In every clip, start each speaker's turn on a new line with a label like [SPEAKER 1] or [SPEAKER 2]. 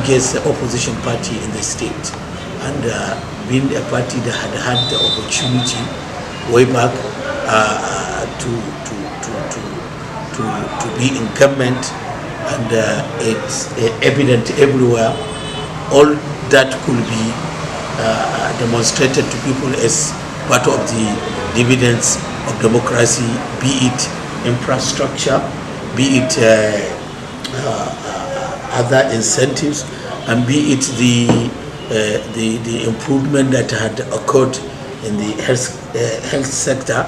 [SPEAKER 1] biggest opposition party in the state, and being a party that had the opportunity way back to be in government, and it's evident everywhere. All that could be demonstrated to people as part of the dividends of democracy, be it infrastructure, be it other incentives, and be it the improvement that had occurred in the health sector,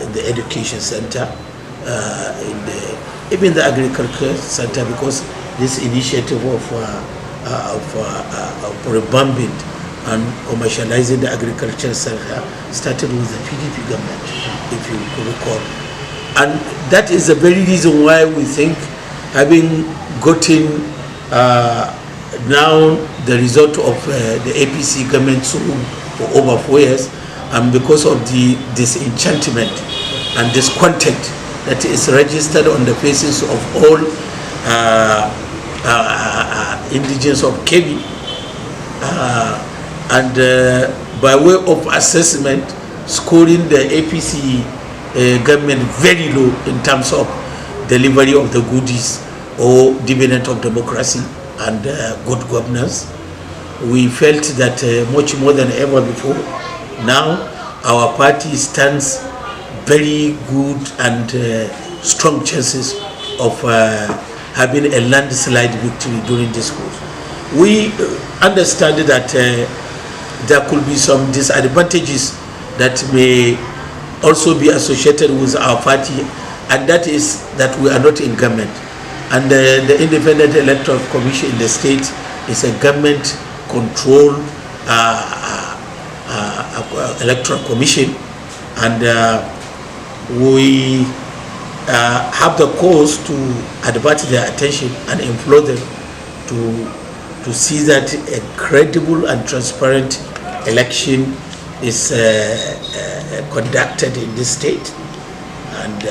[SPEAKER 1] in the education sector, even the agriculture sector, because this initiative of revamping and commercializing the agriculture sector started with the PDP government, if you recall. And that is the very reason why we think, having gotten now the result of the APC government for over 4 years, and because of the disenchantment and discontent that is registered on the faces of all indigenous of Kebbi, and by way of assessment, scoring the APC government very low in terms of delivery of the goodies or dividend of democracy and good governance, we felt that much more than ever before, now our party stands very good and strong chances of having a landslide victory during this course. We understand that there could be some disadvantages that may also be associated with our party, and that is that we are not in government. And the Independent Electoral Commission in the state is a government-controlled electoral commission, and we have the cause to advert their attention and implore them to see that a credible and transparent election is conducted in this state. And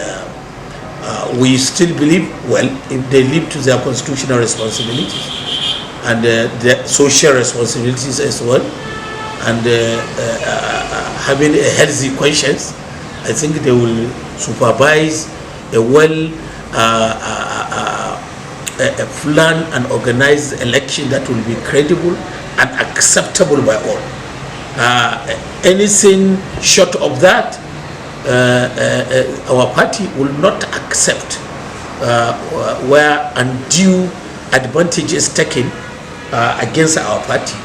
[SPEAKER 1] we still believe, well, if they live to their constitutional responsibilities and their social responsibilities as well, and having a healthy conscience, I think they will supervise a well a planned and organized election that will be credible and acceptable by all. Anything short of that, our party will not accept where undue advantage is taken against our party,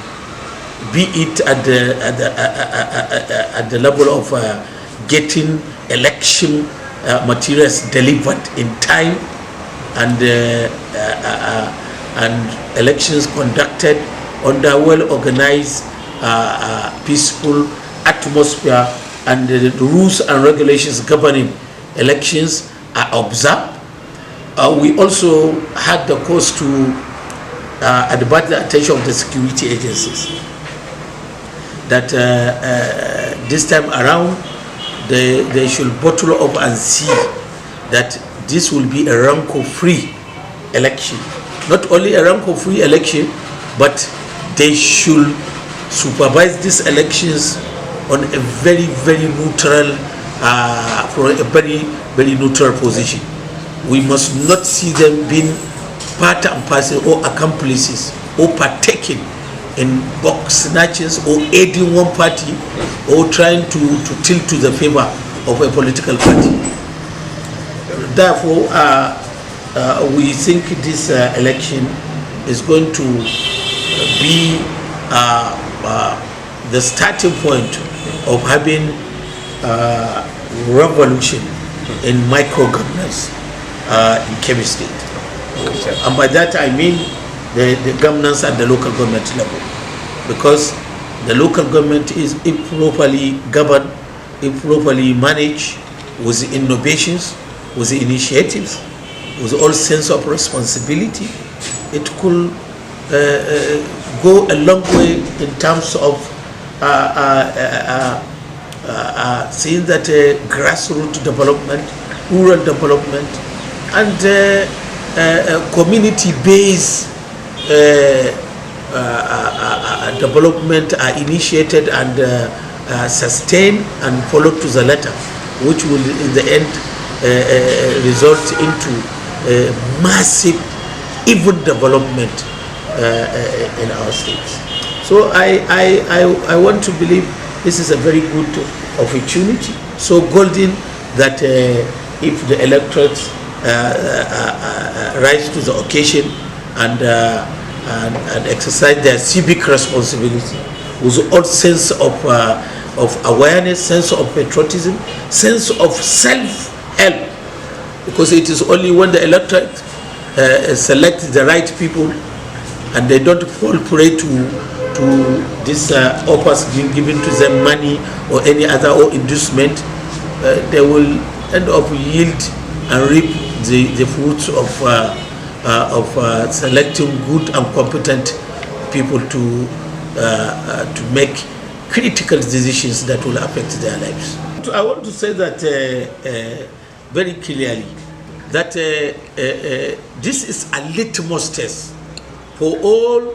[SPEAKER 1] be it at the level of getting election materials delivered in time, and elections conducted under well-organized, peaceful atmosphere, and the rules and regulations governing elections are observed. We also had the cause to advert the attention of the security agencies that this time around they should bottle up and see that this will be a rancor-free election. Not only a rancor-free election, but they should supervise these elections on a very, very neutral, for a very, very neutral position. We must not see them being part and parcel or accomplices or partaking in box snatches or aiding one party or trying to tilt to the favor of a political party. Therefore, we think this election is going to be the starting point of having revolution in micro-governance in Kebbi State. And by that I mean the governance at the local government level, because the local government is, if properly governed, if properly managed, with innovations, with initiatives, with all sense of responsibility, it could go a long way in terms of seeing that grassroots development, rural development, and community-based development are initiated and sustained and followed to the letter, which will in the end result into massive even development in our states. So I want to believe this is a very good opportunity, so golden that if the electorates rise to the occasion and exercise their civic responsibility with all sense of awareness, sense of patriotism, sense of self-help, because it is only when the electorate select the right people and they don't fall prey to this offers being given to them, money or any other or inducement, they will end up yield and reap the fruits of selecting good and competent people to make critical decisions that will affect their lives. I want to say that very clearly that this is a litmus test for all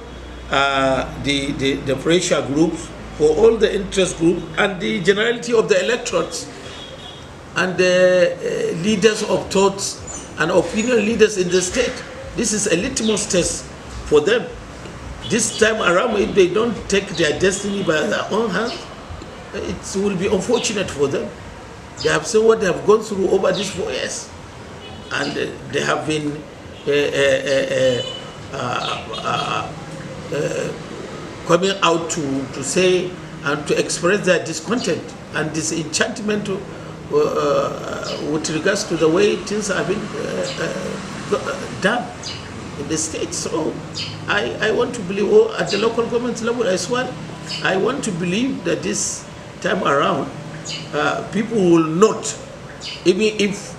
[SPEAKER 1] the pressure groups, for all the interest groups, and the generality of the electorates, and the leaders of thoughts and opinion leaders in the state. This is a litmus test for them. This time around, if they don't take their destiny by their own hands, it will be unfortunate for them. They have seen what they have gone through over these 4 years, and they have been coming out to say and to express their discontent and disenchantment with regards to the way things have been done in the state. So I want to believe, at the local government level as well, I want to believe that this time around people will not, even if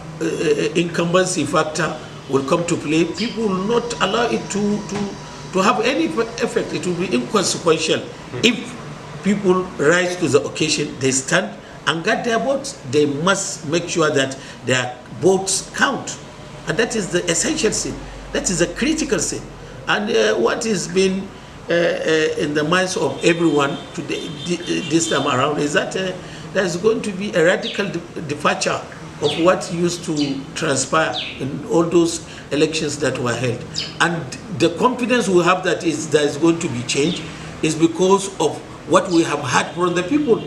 [SPEAKER 1] incumbency factor will come to play, people will not allow it to have any effect. It will be inconsequential. If people rise to the occasion, they stand and guard their votes. They must make sure that their votes count, and that is the essential thing. That is a critical thing. And what has been in the minds of everyone today, this time around, is that there is going to be a radical departure of what used to transpire in all those elections that were held. And the confidence we have that there is going to be change is because of what we have heard from the people.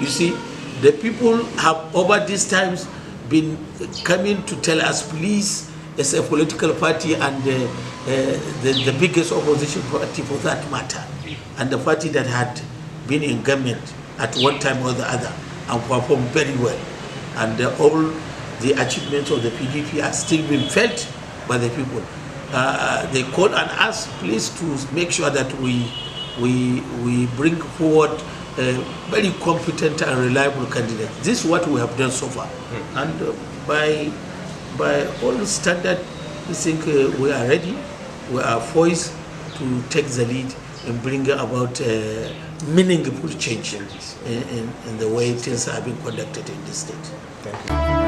[SPEAKER 1] You see, the people have over these times been coming to tell us, please, as a political party and the biggest opposition party for that matter, and the party that had been in government at one time or the other and performed very well, and all the achievements of the PDP are still being felt by the people. They call on us, please, to make sure that we bring forward very competent and reliable candidates. This is what we have done so far, and by all standard, we think we are ready. We are poised to take the lead in bringing about meaningful change in the way things are being conducted in this state.
[SPEAKER 2] Thank you.